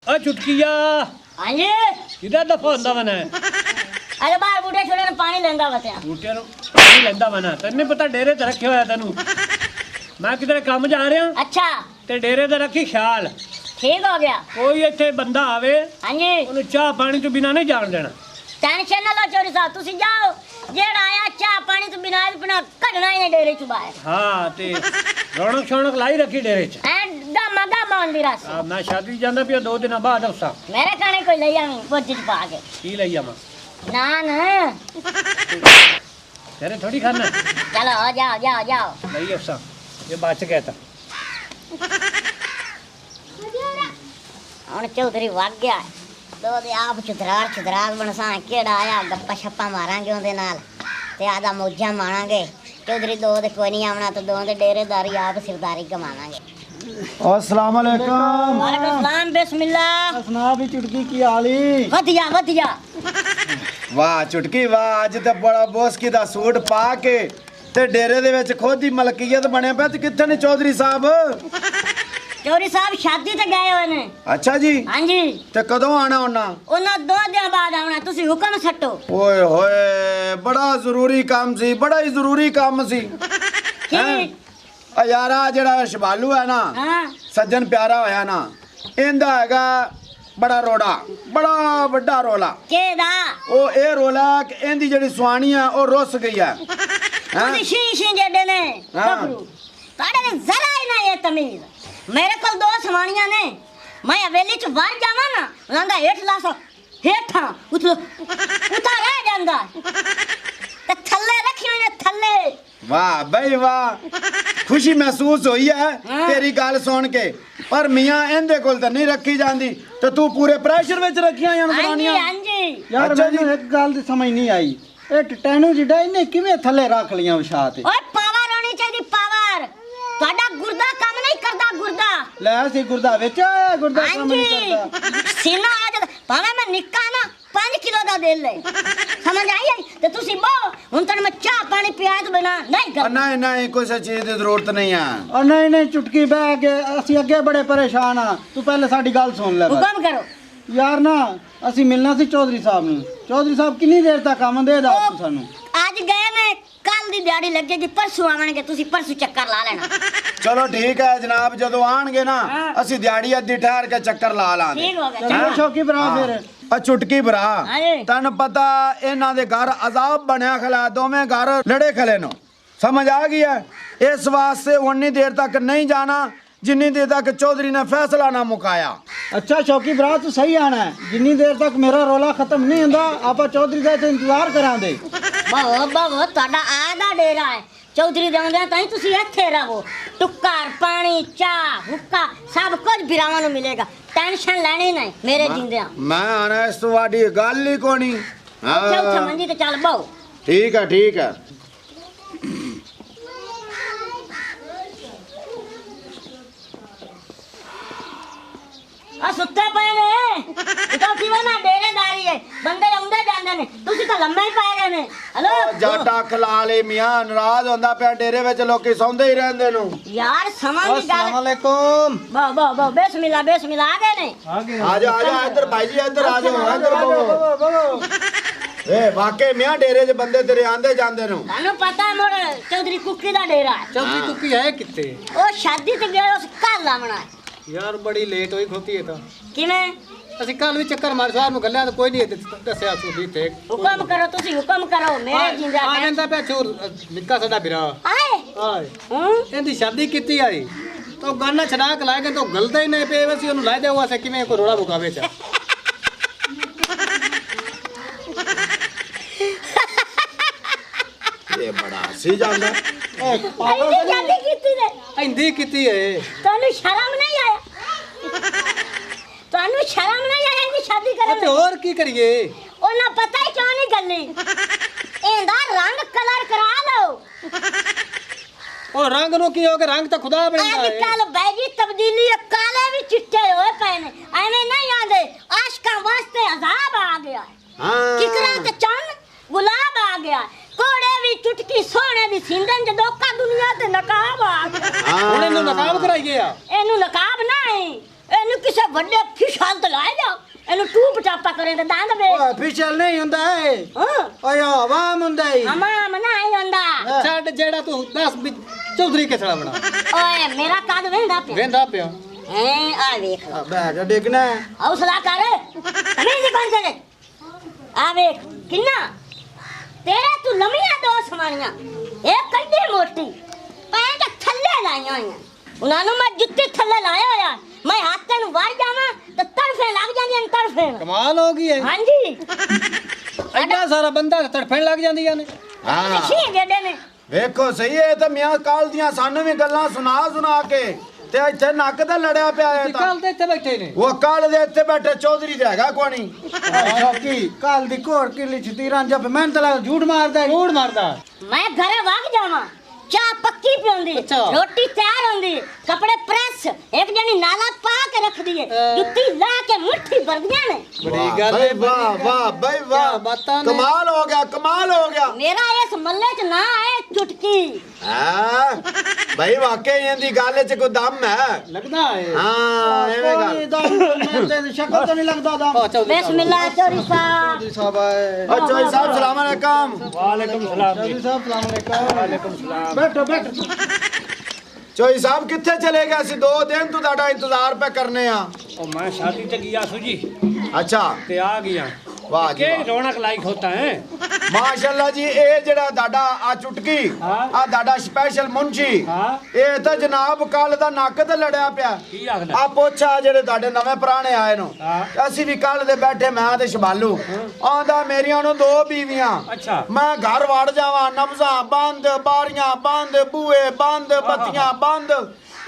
आ चुटकिया हाँ जी किधर दफा होंदा वना अरे बाहर बूढ़े छोड़े ने पानी लेंदा वते बूटे नु पानी लेंदा वना तन्ने पता डेरे ते रखे होया तैनू मैं किधर काम जा रहा अच्छा ते डेरे ते रखी ख्याल ठीक हो गया कोई इत्थे बंदा आवे हाँ जी ओनु चाह पानी तो बिना नहीं जान देना टेंशन ना लो चोरी साहब तुसी जाओ जेड़ा आया चाह पानी तो बिना अपना कढना ही डेरे चु बाहर हाँ ते रौनक शौनक लाई रखी डेरे च गामा गामा आंदी रास मैं शादी जांदा पिया 2 दिन बाद अवसा मेरे खाने कोई ले आवी बोझ च पा के की लई आमा नान तेरे थोड़ी खाना चलो जाओ जाओ जाओ लई अवसा ये बच गया था ਹੁਣ ਚੌਧਰੀ ਵਗ ਗਿਆ ਦੋ ਦੇ ਆਪ ਚੁਦਰਾਰ ਬਣਸਾਂ ਕਿਹੜਾ ਆਇਆ ਗੱਪਾ ਛੱਪਾ ਮਾਰਾਂਗੇ ਉਹਦੇ ਨਾਲ ਤੇ ਆਦਾ ਮੌਜਾਂ ਮਾਰਾਂਗੇ ਚੌਧਰੀ ਦੋ ਦੇ ਕੋਈ ਨਹੀਂ ਆਉਣਾ ਤੇ ਦੋ ਦੇ ਡੇਰੇਦਾਰੀ ਆਪ ਸਿਰਦਾਰੀ ਕਮਾਵਾਂਗੇ अस्सलाम वालेकुम ਵਾਲੇਕੁਮ ਸਲਾਮ ਬਿਸਮਿਲ੍ਲਾ असना भी चुटकी की आली ਵਧੀਆ वाह चुटकी वाह अज ते बड़ा बोसकी दा सूट पा के ते डेरे दे विच खुद ही मलकीयत बने पे ते कित्थे ने चौधरी साहब ਚੌਧਰੀ ਸਾਹਿਬ ਸ਼ਾਦੀ ਤੇ ਗਏ ਹੋਏ ਨੇ अच्छा जी ਹਾਂਜੀ ते कदों आना होना ਉਹਨਾਂ 2 ਦਿਨ ਬਾਅਦ ਆਉਣਾ ਤੁਸੀਂ ਹੁਕਮ ਸੱਟੋ ओए होए बड़ा जरूरी काम सी बड़ा ही जरूरी काम सी ਕੀ आ यारा जेड़ा शबालू है ना ਹਾਂ सज्जन प्यारा होया ना इंदा हैगा बड़ा रोड़ा बड़ा बड़ा रोला ਕਿਹਦਾ ओ ए रोला कि इंदी जेड़ी सुहानी है ओ रुस गई है ਤੁਸੀਂ ਸ਼ੀਸ਼ੇ ਜਿਹੜੇ ਨੇ ਹਾਂ। ਗੱਭਰੂ ਤੁਹਾਡੇ ਨੇ ਜ਼ਰਾ ਹੀ ਨਾ ਇਹ ਤਮੀਜ਼ ਮੇਰੇ ਕੋਲ 2 ਸਵਾਣੀਆਂ ਨੇ ਮੈਂ ਹਵੇਲੀ ਚ ਵੜ ਜਾਵਾਂ ਨਾ ਲੰਗਾ ਹੇਠ ਲਾ ਸੋ ਹੇਠਾਂ ਉਤਾਰ ਰਹਿ ਜਾਂਦਾ ਤੇ ਥੱਲੇ ਰੱਖੀ ਹੋਈ ਨੇ ਥੱਲੇ वाह भाई वाह खुशी महसूस हुई है हाँ। तेरी गल सुन के पर मियां इंदे कोल तो नहीं रखी जांदी तो तू पूरे प्रेशर विच रखियां या ਹਾਂਜੀ नौकरानियां ਹਾਂਜੀ यार अच्छा मैंने एक गल दी समझ नहीं आई ए टैनू जिडा इने किवें थल्ले रख लिया विछा ते ਓਏ ਪਾਵਰ ਹੋਣੀ ਚਾਹੀਦੀ ਪਾਵਰ ਤੁਹਾਡਾ ਗੁਰਦਾ ਕੰਮ ਨਹੀਂ ਕਰਦਾ ਗੁਰਦਾ ले सी गुरदा विच आया गुरदा काम नहीं करदा ਹਾਂਜੀ ਸੀਨਾ ਆ ਜਦ ਭਾਵੇਂ ਮੈਂ ਨਿੱਕਾ ਨਾ 5 ਕਿਲੋ ਦਾ ਦੇ ਲੈ ਸਮਝ ਆਈ ਤੇ ਤੁਸੀਂ ਬੋ ਹੁਣ ਤਨ ਮੈਂ ਚਾਹ ਪਾਣੀ ਪਿਆਏ ਤੋਂ ਬਿਨਾ ਨਹੀਂ ਕਰ नहीं नहीं कोई सी चीज की जरूरत नहीं है और नहीं नहीं चुटकी बह के असि अगे बड़े परेशान हाँ तू पहले साडी गल सुन ले बस। ਹੁਕਮ ਕਰੋ यार ना असि मिलना सी चौधरी साहब नु चौधरी साहब कितनी देर तक काम दे दा सानू ਅੱਜ ਗਏ ਨੇ ਕੱਲ ਦੀ ਦਿਹਾੜੀ ਲੱਗੇਗੀ ਪਰਸੋਂ ਆਵਣਗੇ ਤੁਸੀਂ ਪਰਸੋਂ ਚੱਕਰ ਲਾ ਲੈਣਾ चलो ठीक है जनाब जदों आणगे ना हाँ। असि दिहाड़ी अद्धी ठहर के चक्कर ला लांगे ਠੀਕ ਹੋ ਗਿਆ चलो ਚਲੋ। शौकी भरा फिर आ चुटकी भरा ਹਾਂਜੀ। तन पता इन्हां दे घर अजाब बनया खला दोवें घर लड़े खले नो समझ आ गई है इस वास्ते उन्नी देर तक नहीं जाना जिन्नी देर तक चौधरी ने फैसला ना मुकाया अच्छा शौकी भरा तू सही आना है जिन्नी देर तक मेरा रोला खत्म नहीं हुंदा आपा चौधरी दा इत्थे इंतजार करां दे ਬਾਬਾ ਤੁਹਾਡਾ ਆਦਾ ਡੇਰਾ ਹੈ ਚੌਧਰੀ ਦੇ ਆਉਂਦੇ ਤਾਂ ਹੀ ਤੁਸੀਂ ਇੱਥੇ ਰਹੋ ਟੁੱਕਰ ਪਾਣੀ ਚਾਹ ਹੁੱਕਾ ਸਭ ਕੁਝ ਬਿਰਾਵਾਂ ਨੂੰ ਮਿਲੇਗਾ ਟੈਨਸ਼ਨ ਲੈਣੀ ਨਹੀਂ ਮੇਰੇ ਜਿੰਦਿਆਂ मैं आना इस तो वाडी गल ही कोनी ਚੌਥਾ ਮੰਜੀ ਤੇ ਚੱਲ ਬਹੁ ठीक है ਆ ਸੁੱਤੇ ਪਏ ਨੇ ਤਾਂ ਕਿਵੇਂ ਨਾ ਡੇਰੇਦਾਰੀ ਹੈ ਬੰਦੇ ਆਉਂਦੇ ਜਾਂਦੇ ਨੇ ਤੁਸੀਂ ਤਾਂ ਲੰਮੇ ਹੀ ਪਏ ਰਹੇ ਨੇ ਹਲੋ जट अख ला ले मियां नाराज होंदा पिया डेरे विच लोकी सौंदे ही रहंदे नु ਯਾਰ ਸਮਾਂ ਦੀ अस्सलाम ਗੱਲ वालेकुम ਬਹੁ ਬਿਸਮਿਲ੍ਲਾ ਆ ਗਏ ਨੇ आ जा इधर भाई जी इधर आ जाओ इधर बहो ए वाकई मियां डेरे च बंदे तेरे आंदे जांदे नु ਤੁਹਾਨੂੰ ਪਤਾ ਮੋੜ ਚੌਧਰੀ ਕੁੱਕੀ ਦਾ ਡੇਰਾ ਹੈ चौधरी कुकी है कित्ते ਉਹ ਸ਼ਾਦੀ ਤੇ ਗਏ ਉਸ ਘਰ ਲਾਵਣਾ यार बड़ी लेट हुई खोती है तो ਕਿਵੇਂ ਅਸੀਂ ਕੱਲ ਵੀ ਚੱਕਰ ਮਾਰ ਸਾਹਿਬ ਨੂੰ ਗੱਲਾਂ ਤਾਂ ਕੋਈ ਨਹੀਂ ਦੱਸਿਆ ਸੁਦੀ ਤੇ ਹੁਕਮ ਕਰੋ ਤੁਸੀਂ ਹੁਕਮ ਕਰੋ ਮੇਰੇ ਜਿੰਦਾ ਆ ਜਾਂਦਾ ਪਿਆ ਚੋਰ ਨਿੱਕਾ ਸਾਡਾ ਵੀਰਾ ਆਏ ਆਏ ਹੂੰ ਇਹਦੀ ਸ਼ਾਦੀ ਕੀਤੀ ਆਈ ਤਾਂ ਗਾਨਾ ਛੜਾ ਕੇ ਲਾਏ ਗਏ ਤਾਂ ਗਲਦਾ ਹੀ ਨਹੀਂ ਪਏ ਵਸੀ ਉਹਨੂੰ ਲਾਇ ਦੇਵਾ ਸੇ ਕਿਵੇਂ ਕੋ ਰੋੜਾ ਬੁਕਾਵੇ ਚ ये बड़ा सी जांदा ਇੰਨੀ ਸ਼ਾਦੀ ਕੀਤੀ ਨੇ ਹਿੰਦੀ ਕੀਤੀ ਏ ਤੁਹਾਨੂੰ ਸ਼ਰਮ ਨਹੀਂ ਆਇਆ ਤੁਹਾਨੂੰ ਸ਼ਰਮ ਨਹੀਂ ਆਇਆ ਇੰਨੀ ਸ਼ਾਦੀ ਤੇ ਕਰਨ ਹੋਰ ਕੀ ਕਰੀਏ ਉਹਨਾਂ ਪਤਾ ਹੀ ਕਿਉਂ ਨਹੀਂ ਗੱਲੀ ਇਹਦਾ ਰੰਗ ਕਲਰ ਕਰਾ ਲਓ ਉਹ ਰੰਗ ਨੂੰ ਕੀ ਹੋ ਗਿਆ ਰੰਗ ਤਾਂ ਖੁਦਾ ਬਣਾਉਂਦਾ ਅੱਜ ਏ ਕੱਲ ਬੈਜੀ ਤਬਦੀਲੀ ਹੈ ਕਾਲੇ ਵੀ ਚਿੱਟੇ ਹੋਏ ਪਏ ਨੇ ਐਵੇਂ ਨਹੀਂ ਆਂਦੇ ਆਸ਼ਕਾਂ ਵਾਸਤੇ ਅਜ਼ਾਬ ਆ ਗਿਆ हां ਕਿਕਰਾਂ ਤੇ ਚੰਨ ਗੁਲਾਬ ਆ ਗਿਆ ਕੋੜੇ ਵੀ ਚੁਟਕੀ ਸੋਹਣੇ ਦੀ ਸਿੰਦਨ ਚ ਦੋਕਾ ਦੁਨੀਆ ਤੇ ਨਕਾਬ ਆ ਗਿਆ ਹੁਣ ਇਹਨੂੰ ਨਕਾਬ ਕਰਾਈਏ ਆ ਇਹਨੂੰ ਨਕਾਬ ਨਹੀਂ ਇਹਨੂੰ ਕਿਸੇ ਵੱਡੇ ਫਿਸ਼ਾਲ ਤੇ ਲਾਏ ਇਹਨੂੰ ਟੂਪ ਟਾਪਾ ਕਰੇ ਤੇ ਦੰਦ ਵੇ ਓਏ ਫਿਸ਼ਲ ਨਹੀਂ ਹੁੰਦਾ ਏ ਹਾਂ ਓਏ ਆਵਾਮ ਹੁੰਦਾ ਏ ਅਮਾ ਮਨਾ ਹੀ ਹੁੰਦਾ ਛੱਡ ਜਿਹੜਾ ਤੂੰ ਦੱਸ ਵੀ ਚੌਧਰੀ ਕਿਸੜਾ ਬਣਾ ਓਏ ਮੇਰਾ ਕੱਦ ਵੇਂਦਾ ਪਿਆ ਵੇਂਦਾ ਪਿਆ ਐ ਆ ਵੇਖ ਬੈਠ ਡਿੱਗਣਾ ਹੌਸਲਾ ਕਰ ਨਹੀਂ ਜੀ ਬੰਦ ਦੇ ਆ ਵੇਖ ਕਿੰਨਾ ਤੇਰੇ ਤੂੰ ਲੰਮੀਆਂ ਦੋ ਸਮਾਨੀਆਂ ਇਹ ਕੱਢੀ ਮੋਟੀ ਪੈਂ ਤੇ ਥੱਲੇ ਲਾਈਆਂ ਹੋਈਆਂ ਉਹਨਾਂ ਨੂੰ ਮੈਂ ਜੁੱਤੀ ਥੱਲੇ ਲਾਇਆ ਹੋਇਆ ਮੈਂ ਹੱਥ ਨੂੰ ਵੜ ਜਾਵਾਂ ਤੇ ਤੜਫੇ ਲੱਗ ਜਾਂਦੀਆਂ ਨੇ ਤੜਫੇ ਕਮਾਲ ਹੋ ਗਈ ਏ ਹਾਂਜੀ ਐਡਾ ਸਾਰਾ ਬੰਦਾ ਤੜਫਣ ਲੱਗ ਜਾਂਦੀਆਂ ਨੇ ਹਾਂ ਸੀ ਜਿਹੜੇ ਨੇ ਵੇਖੋ ਸਹੀ ਹੈ ਤਾਂ ਮੀਆਂ ਕਾਲ ਦੀਆਂ ਸਾਨੂੰ ਵੀ ਗੱਲਾਂ ਸੁਣਾ ਕੇ ਤੇ ਇੱਥੇ ਨੱਕ ਤੇ ਲੜਿਆ ਪਿਆ ਹੈ ਤਾਂ ਕੱਲ ਤੇ ਇੱਥੇ ਬੈਠੇ ਨੇ ਉਹ ਕਾਲ ਦੇ ਇੱਥੇ ਬੈਠੇ ਚੌਧਰੀ ਤੇ ਹੈਗਾ ਕੋਣੀ ਸ਼ੌਕੀ ਕੱਲ ਦੀ ਘੋੜ ਕਿਲੀ ਛਤੀਰਾਂ ਜਬ ਮੈਂ ਤਾਂ ਲੱਗ ਝੂਠ ਮਾਰਦਾ ਈ। ਝੂਠ ਮਾਰਦਾ ਮੈਂ ਘਰੇ ਵਗ ਜਾਵਾਂ ਚਾਹ ਪੱਕੀ ਪਿਉਂਦੀ ਅੱਛਾ। ਰੋਟੀ ਤਿਆਰ ਹੁੰਦੀ ਕਪੜੇ ਪ੍ਰੈਸ ਇੱਕ ਜਣੀ ਨਾਲਾ ਪਾ ਕੇ ਰੱਖਦੀ ਏ ਜੁੱਤੀ ਲਾ ਕੇ ਮੁੱਠੀ ਭਰਦੀਆਂ ਨੇ ਬੜੀ ਗੱਲ ਬਈ ਏ ਵਾਹ ਵਾਹ ਬਈ ਕਿਆ ਵਾਹ ਬਾਤਾਂ ਨੇ। ਕਮਾਲ ਹੋ ਗਿਆ ਮੇਰਾ ਇਸ ਮੱਲੇ 'ਚ ਨਾ ਆਏ ਚੁਟਕੀ ਹਾਂ ਬਈ ਵਾਕਈ ਇਹਦੀ ਗੱਲ 'ਚ ਕੋਈ ਦਮ ਹੈ ਲੱਗਦਾ ਏ ਹਾਂ ਐਵੇਂ ਕੋਈ ਗੱਲ ਦਾ ਤੇ ਸ਼ਕਲ ਤੋਂ ਨਹੀਂ ਲੱਗਦਾ ਦਾ ਆ ਚੌਧਰੀ ਬਿਸਮਿਲ੍ਲਾ ਚੋਰੀ ਸਾਹਿਬ ਜੀ ਸਾਹਿਬ ਆਏ ਅੱਛਾ ਜੀ ਸਾਹਿਬ ਸਲਾਮ ਅਲੈਕਮ ਵਾਲੇਕੁਮ ਸਲਾਮ ਜੀ ਜੀ ਸਾਹਿਬ ਸਲਾਮ ਅਲੈਕਮ ਵਾਲੇਕੁਮ ਸਲਾਮ ਬੈਠੋ ਬੈਠੋ ਚੋਈ ਸਾਹਿਬ ਕਿੱਥੇ ਚਲੇ ਗਏ ਸੀ 2 ਦਿਨ ਤੋਂ ਤੁਹਾਡਾ ਇੰਤਜ਼ਾਰ ਪੈ ਕਰਨੇ ਆ ਉਹ ਮੈਂ शादी ਤੇ ਗਿਆ ਸੂ ਜੀ ਅੱਛਾ ਤੇ ਆ ਗਿਆ ਵਾਹ ਜੀ ਕੇ ਵਾਹ। ਰੌਣਕ ਲਾਇਕ ਹੋਤਾ ਹੈ ਮਾਸ਼ਾਅੱਲਾ ਜੀ ਇਹ ਜਿਹੜਾ ਤੁਹਾਡਾ ਆ ਚੁਟਕੀ ਹਾਂ। ਆ ਤੁਹਾਡਾ ਸਪੈਸ਼ਲ ਮੁੰਸ਼ੀ ਹਾਂ। ਇਹ ਤਾਂ ਜਨਾਬ ਕੱਲ ਦਾ ਨੱਕ ਤੇ ਲੜਿਆ ਪਿਆ ਕੀ ਆਖਦਾ ਆ ਪੁੱਛਾ ਜਿਹੜੇ ਤੁਹਾਡੇ ਨਵੇਂ ਪੁਰਾਣੇ ਆਏ ਨੂੰ ਹਾਂ। ਅਸੀਂ ਵੀ ਕੱਲ ਦੇ ਬੈਠੇ ਮੈਂ ਤੇ ਸ਼ਬਾਲੂ ਆਂਦਾ ਮੇਰੀਆਂ ਨੂੰ 2 ਬੀਵੀਆਂ ਅੱਛਾ। ਮੈਂ ਘਰ ਵੜ ਜਾਵਾਂ ਨਬਜ਼ਾਂ ਬੰਦ ਬਾਰੀਆਂ ਬੰਦ ਬੂਏ ਬੰਦ ਬੱਤੀਆਂ ਬੰਦ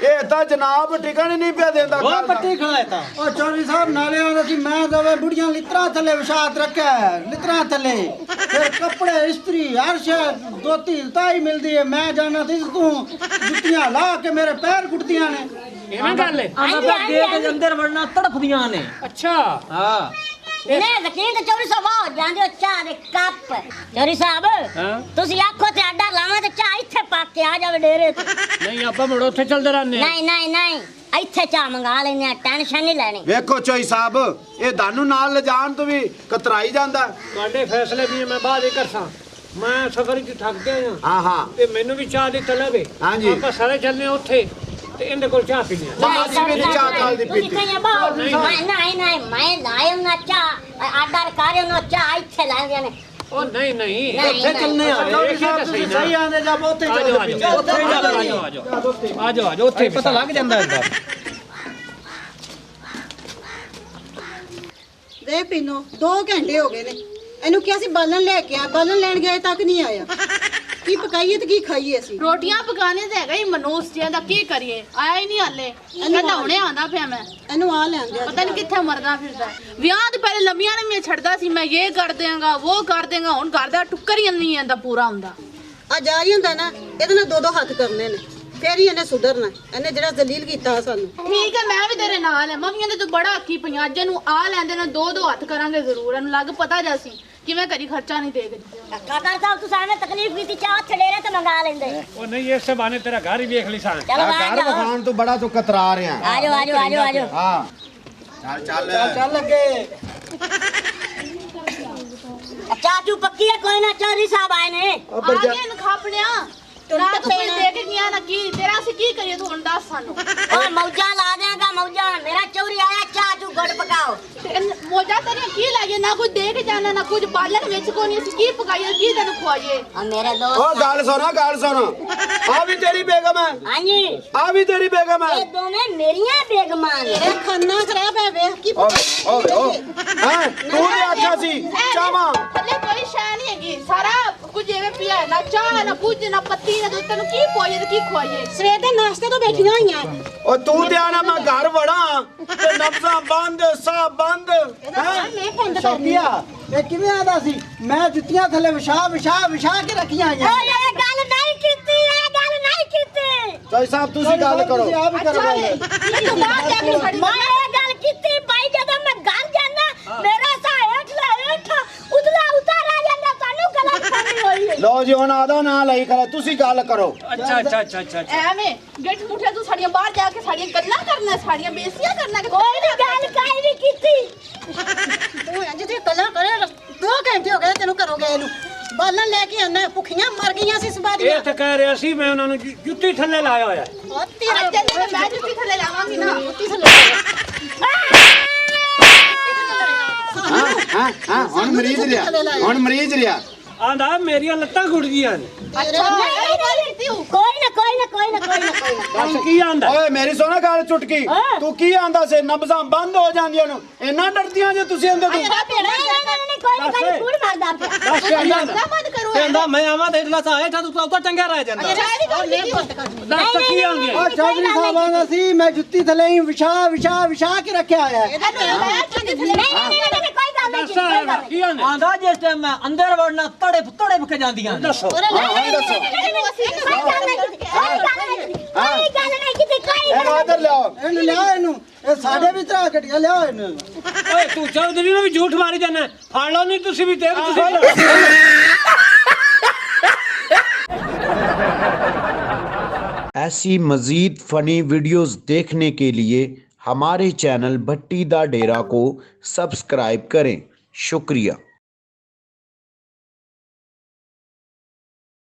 ਇਹ ਤਾਂ ਜਨਾਬ ਟਿਕਣ ਹੀ ਨਹੀਂ ਪਿਆ ਦਿੰਦਾ ਉਹ ਕੱਲ੍ਹ ਦਾ। ਪੱਟੀ ਖੜਾ ਹੈ ਤਾਂ ਉਹ ਚੌਧਰੀ ਸਾਹਿਬ ਨਾਲੇ ਆਉਂਦਾ ਸੀ ਮੈਂ ਦਵੇ ਬੁੜੀਆਂ ਲਿਤਰਾ ਥੱਲੇ ਵਿਸ਼ਾਤ ਰੱਖਿਆ ਲਿਤਰਾ ਥੱਲੇ ਫਿਰ ਕੱਪੜੇ ਇਸਤਰੀ ਹਰ ਸ਼ੈ ਦੋਤੀ ਤਾਈ ਮਿਲਦੀ ਹੈ ਮੈਂ ਜਾਣਾ ਸੀ ਤੂੰ ਜੁੱਤੀਆਂ ਲਾ ਕੇ ਮੇਰੇ ਪੈਰ ਕੁੱਟਦੀਆਂ ਨੇ ਐਵੇਂ ਗੱਲ ਹੈ ਹਾਂਜੀ ਹਾਂਜੀ ਅੰਦਰ ਵੜਨਾ ਤੜਫਦੀਆਂ ਨੇ ਅੱਛਾ ਹਾਂ ਨੇ ਯਕੀਨ ਤੇ ਚੋਰੀ ਸਾਹਿਬ ਆ ਜਾਂਦੇ ਹੋ ਚਾਹ ਦੇ ਕੱਪ ਚੋਰੀ ਸਾਹਿਬ ਹਾਂ। ਤੁਸੀਂ ਆਖੋ ਤੇ ਆਡਾ ਲਾਵਾਂ ਤੇ ਚਾਹ ਇੱਥੇ ਪਾ ਕੇ ਆ ਜਾਵੇ ਡੇਰੇ ਤੇ ਨਹੀਂ ਆਪਾਂ ਮੁੜ ਉੱਥੇ ਚੱਲਦੇ ਰਹਿੰਦੇ ਨਹੀਂ ਨਹੀਂ ਨਹੀਂ ਇੱਥੇ ਚਾਹ ਮੰਗਾ ਲੈਨੇ ਆ ਟੈਨਸ਼ਨ ਨਹੀਂ ਲੈਣੀ ਵੇਖੋ ਚੋਈ ਸਾਹਿਬ ਇਹ ਦਾਨੂੰ ਨਾਲ ਲਿਜਾਣ ਤੋਂ ਵੀ ਕਤਰਾਈ ਜਾਂਦਾ ਤੁਹਾਡੇ ਫੈਸਲੇ ਵੀ ਮੈਂ ਬਾਅਦ ਹੀ ਕਰਸਾਂ ਮੈਂ ਸਫਰ 'ਚ ਥੱਕ ਗਿਆ ਹਾਂ ਹਾਂ ਹਾਂ ਤੇ ਮੈਨੂੰ ਵੀ ਚਾਹ ਦੀ ਤਲਬ ਹੈ ਹਾਂਜੀ। ਆਪਾਂ ਸਾਰੇ ਚੱਲਨੇ ਆ ਉੱਥੇ ਤੇ ਇਹਦੇ ਕੋਲ ਚਾਹ ਪੀਣੀ ਆ ਮੈਂ ਅਸੀਂ ਵੀ ਨਹੀਂ ਚਾਹ ਕਾਲ ਦੀ ਤੁਸੀਂ ਪੀਤੀ ਕਹੀਏ ਬਾਹਰ ਨਹੀਂ ਮੈਂ ਲਾਇਓ ਨਾ ਚਾਹ ਆਡਾ ਕਾਰਿਓ ਨਾ ਚਾਹ ਇੱਥੇ ਲਾਉਂਦੇ ਨੇ ਉਹ ਨਹੀਂ ਨਹੀਂ ਨਹੀਂ, ਉੱਥੇ ਚੱਲਨੇ ਆ ਚੌਧਰੀ ਸਾਹਿਬ ਤੁਸੀਂ ਸਹੀ ਆਂਦੇ ਜਬ ਉੱਥੇ ਆ ਚੱਲ ਜਾਓ ਪੀਂਦੇ ਆ ਉੱਥੇ ਜਾਓ ਚੱਲ ਆ ਜਾਓ ਆ ਜਾਓ ਉੱਥੇ ਪਤਾ ਲੱਗ ਜਾਂਦਾ ਇਹਦਾ ਦੇ ਪੀਨੋ 2 ਘੰਟੇ ਹੋ ਗਏ ਨੇ ਇਹਨੂੰ ਕਿਹਾ ਸੀ ਬਾਲਣ ਲੈ ਕੇ ਆ ਬਾਲਣ ਲੈਣ ਗਏ ਤੱਕ ਨਹੀਂ ਆਇਆ ਕੀ ਪਕਾਈਏ ਤੇ ਕੀ ਖਾਈਏ ਅਸੀਂ ਰੋਟੀਆਂ ਪਕਾਣੇ ਤੇ ਹੈਗਾ ਹੀ ਮਨੂਸ ਜਿਹਾ ਦਾ ਕੀ ਕਰੀਏ ਆਇਆ ਹੀ ਨਹੀਂ ਹਾਲੇ ਕਹਿੰਦਾ ਹੁਣੇ ਆਂਦਾ ਪਿਆ ਮੈਂ ਇਹਨੂੰ ਆ ਲੈਣ ਦੇ ਪਤਾ ਨਹੀਂ ਕਿੱਥੇ ਮਰਦਾ ਫਿਰਦਾ ਵਿਆਹ ਦੇ ਪਹਿਲੇ ਲੰਮੀਆਂ ਨੇ ਮੈਂ ਛੱਡਦਾ ਸੀ ਮੈਂ ਇਹ ਕਰ ਦਿਆਂਗਾ ਉਹ ਕਰ ਦੇਗਾ ਹੁਣ ਕਰਦਾ ਟੁੱਕਰ ਹੀ ਨਹੀਂ ਆਂਦਾ ਪੂਰਾ ਹੁੰਦਾ ਆ ਜਾ ਹੀ ਹੁੰਦਾ ਨਾ ਇਹਦੇ ਨਾਲ 2-2 ਹੱਥ ਕਰਨੇ ਨੇ ਫੇਰ ਹੀ ਇਹਨੇ ਸੁਧਰਨਾ ਇਹਨੇ ਜਿਹੜਾ ਜ਼ਲੀਲ ਕੀਤਾ ਸਾਨੂੰ ਠੀਕ ਹੈ ਮੈਂ ਵੀ ਤੇਰੇ ਨਾਲ ਹੈ ਮੰਮੀਆਂ ਦੇ ਤੂੰ ਬੜਾ ਆਖੀ ਪਈਆਂ ਅੱਜ ਨੂੰ ਆ ਲੈਂਦੇ ਨੇ 2-2 ਹੱਥ ਕਰਾਂਗੇ ਜ਼ਰੂਰ ਇਹਨੂੰ ਲੱਗ ਪਤਾ ਜਾ ਸੀ ਕਿਵੇਂ ਕਰੀ ਖਰਚਾ ਨਹੀਂ ਦੇਖਦੀ ਕਾਕਾ ਸਾਹਿਬ ਤੁਸੀਂ ਐਵੇਂ ਤਕਲੀਫ ਕੀਤੀ ਚਾਹ ਉੱਥੇ ਡੇਰੇ ਤੇ ਮੰਗਾ ਲੈਂਦੇ ਉਹ ਨਹੀਂ ਇਸ ਬਹਾਨੇ ਤੇਰਾ ਘਰ ਹੀ ਵੇਖ ਲਈ ਸਾਂ ਚਲੋ ਆ ਘਰ ਜਾਓ ਵਿਖਾਣ ਤੋਂ ਬੜਾ ਤੂੰ ਕਤਰਾ ਰਿਹਾ ਆ ਜਾਓ ਆ ਜਾਓ ਆ ਜਾਓ ਆ ਜਾਓ ਹਾਂ ਚੱਲ ਚੱਲ ਲੱਗੇ ਚਾਚੂ ਪੱਕੀ ਹੈ ਕੋਈ ਨਾ ਚੋਰੀ ਸਾਹਿਬ ਆਏ ਨੇ ਆ ਗਿਆ ਇਹਨੂੰ ਖਾਪਣਿਆ ਨਾ ਤੂੰ ਕੁਝ ਦੇ ਕੇ ਗਿਆ ਨਾ ਕੀ ਤੇਰਾ ਅਸੀਂ ਕੀ ਕਰੀਏ ਤੂੰ ਹੁਣ ਦੱਸ ਸਾਨੂੰ ਉਹ ਮੌਜਾਂ ਲਾ ਦਿਆਂਗਾ ਮੌਜਾਂ ਮੇਰਾ ਚੋਰੀ ਆਇਆ ਚਾਚੂ ਗੁੜ ਪਕਾਓ ਮੋਜਾ ਤੇਰੀਆਂ ਕੀ ਲਾਈਏ ਨਾ ਕੁਝ ਦੇ ਕੇ ਜਾਣਾ ਨਾ ਕੁਝ ਬਾਲਣ ਵਿੱਚ ਕੋਈ ਨਹੀਂ ਅਸੀਂ ਕੀ ਪਕਾਈਏ ਕੀ ਤੈਨੂੰ ਖਵਾਈਏ ਆ ਮੇਰੇ ਉਹ ਦੋਸਤ ਗੱਲ ਸੁਣ ਆ ਵੀ ਤੇਰੀ ਬੇਗਮ ਹੈ ਹਾਂਜੀ ਆ ਵੀ ਤੇਰੀ ਬੇਗਮ ਹੈ ਇਹ ਦੋਵੇਂ ਮੇਰੀਆਂ ਬੇਗਮਾਂ ਨੇ ਇਹ ਖਾਨਾ ਖਰਾਬ ਹੈ ਵੇਖ ਕੀ ਓਏ ਹਾਂ ਤੂੰ ਵੀ ਆਖਿਆ ਸੀ ਚਾਹਾਂ ਥੱਲੇ ਕੋਈ ਸ਼ੈ ਨਹੀਂ ਹੈਗੀ ਸਾਰਾ ਕੁਝ ਐਵੇਂ ਪਿਆ ਹੈ, ਨਾ ਚਾਹ ਨਾ ਕੁਝ ਨਾ ਪੱਤੀ ਨਾ ਦੁੱਧ ਤੈਨੂੰ ਕੀ ਪਵਾਈਏ ਤੇ ਕੀ ਖਵਾਈਏ ਸਵੇਰ ਦੇ ਨਾਸ਼ਤੇ ਤੋਂ ਬੈਠੀਆਂ ਹੋਈਆਂ ਉਹ ਤੂੰ ਤੇ ਆਣਾ ਮੈਂ ਘਰ ਵੜਾਂ ਤੇ ਨਬਜ਼ਾਂ ਬੰਦ ਸਾਹ ਬੰਦ ਮੈਂ ਬੰਦ ਕਰਨੀ ਸ਼ੌਕੀਆ ਇਹ ਕਿਵੇਂ ਆਦਾ ਸੀ ਮੈਂ ਜੁੱਤੀਆਂ ਥੱਲੇ ਵਿਛਾ ਕੇ ਰੱਖੀਆਂ ਆਈਆਂ ਓਏ ਇਹ ਗੱਲ ਨਹੀਂ ਕੀਤੀ ਇਹ ਗੱਲ ਨਹੀਂ ਕੀਤੀ ਚੋਈ ਸਾਹਿਬ ਤੁਸੀਂ ਗੱਲ ਕਰੋ ਤੁਸੀਂ ਆਪ ਹੀ ਕਰੋ ਗੱਲ। ਇਹ ਤੋਂ ਬਾਅਦ ਜਾ ਕੇ ਖੜੀ ਮੈਂ ਇਹ ਗੱਲ ਕੀਤੀ ਭਾਈ ਜਦੋਂ ਮੈਂ ਘਰ ਜਾਣਾ ਮੇਰਾ ਸਾਹ ਹੇਠ ਉਤਲਾ ਉਤਾਰ ਆ ਜਾਂਦਾ ਤੁਹਾਨੂੰ ਗਲਤ ਫਹਿਮੀ ਹੋਈ ਹੈ ਲੋ ਜੀ ਹੁਣ ਆਦਾ ਨਾ ਲਈ ਕਰ ਤੁਸੀਂ ਗੱਲ ਕਰੋ ਅੱਛਾ ਐਵੇਂ ਗਿੱਠ ਮੁੱਠੇ ਤੂੰ ਸਾਡੀਆਂ ਬਾਹਰ ਜਾ ਕੇ ਸਾਡੀਆਂ ਗੱਲਾਂ ਕਰਨਾ ਸਾਡੀਆਂ ਬੇਇੱਜ਼ਤੀਆਂ ਕਰਨਾ ਕਿ ਕੋਈ ਵੀ ਗੱਲ ਕਾਈ ਨਹੀਂ ਕੀਤੀ ਬਾਲਣ ਲੈ ਕੇ ਆਣਾ ਭੁੱਖੀਆਂ ਮਰ ਗਈਆਂ ਸੀ ਇਹ ਸਵਾਰੀਆਂ ਤਾਂ ਕਹਿ ਰਿਹਾ ਸੀ ਮੈਂ ਉਹਨਾਂ ਨੂੰ ਜੁੱਤੀ ਥੱਲੇ ਲਾਇਆ ਹੋਇਆ ਉਹ ਤੇਰਾ ਅੱਜ ਜੇ ਮੈਂ ਜੁੱਤੀ ਥੱਲੇ ਲਾਵਾਂਗੀ ਨਾ ਜੁੱਤੀ ਥੱਲੇ ਹਾਂ ਹੁਣ ਮਰੀਜ਼ ਰਿਆ ਹੁਣ ਮਰੀਜ਼ ਰਿਆ ਆਂਦਾ ਮੇਰੀਆਂ ਲੱਤਾਂ ਘੁੱਟ ਗਈਆਂ ਨੇ ਅੱਛਾ ਕੋਈ ਨਾ ਦੱਸ ਕੀ ਆਂਦਾ ਓਏ ਮੇਰੀ ਸੋਨਾ ਗੱਲ ਚੁਟਕੀ ਤੂੰ ਕੀ ਆਂਦਾ ਸੀ ਨਬਜ਼ਾਂ ਬੰਦ ਹੋ ਜਾਂਦੀਆਂ ਨੂੰ ਇੰਨਾ ਡਰਦੀਆਂ ਜੇ ਤੁਸੀਂ ਇਹਦੇ ਤੋਂ ਕੋਈ ਫੂਡ ਮਾਰਦਾ ਪਿਆ ਦੱਸ ਕੀ ਆਂਦਾ ਬੰਦ ਕਰੋ ਕਹਿੰਦਾ ਮੈਂ ਆਵਾਂ ਤੇ ਇਟਲਾ ਸਾ ਹੇਠਾਂ ਤੂੰ ਤਾਂ ਟੰਗਿਆ ਰਹਿ ਜਾਂਦਾ ਦੱਸ ਕੀ ਆਂਗੇ ਉਹ ਚੌਧਰੀ ਸਾਹਿਬ ਆਂਦਾ ਸੀ ਮੈਂ ਜੁੱਤੀ ਥੱਲੇ ਹੀ ਵਿਛਾ ਕੇ ਰੱਖਿਆ ਹੋਇਆ ਹੈ। ਦੱਸ ਕੀ ਆਂਦੇ ਆਂਦਾ ਜਿਸ ਟਾਈਮ ਮੈਂ ਅੰਦਰ ਵੜਨਾ ਤੜੇ ਫੁੱਕ ਜਾਂਦੀਆਂ ਨੇ। ਦੱਸੋ ਇਹਨੂੰ ਇੱਧਰ ਲਿਆਓ ਇਹਨੂੰ ਲਿਆ ਇਹਨੂੰ ਇਹ ਸਾਡੇ ਵੀ ਤਰਾ ਘਟਿਆ ਲਿਆ ਇਹਨੂੰ ਓਏ ਤੂੰ ਚੌਧਰੀ ਨੂੰ ਵੀ ਝੂਠ ਮਾਰੀ ਜਾਂਦਾ ਫੜ ਲਓ ਨਹੀਂ ਤੁਸੀਂ ਵੀ ਤੇ ਤੁਸੀਂ ऐसी मज़ीद फ़नी वीडियोज़ देखने के लिए हमारे चैनल भट्टी दा डेरा को सब्सक्राइब करें। शुक्रिया।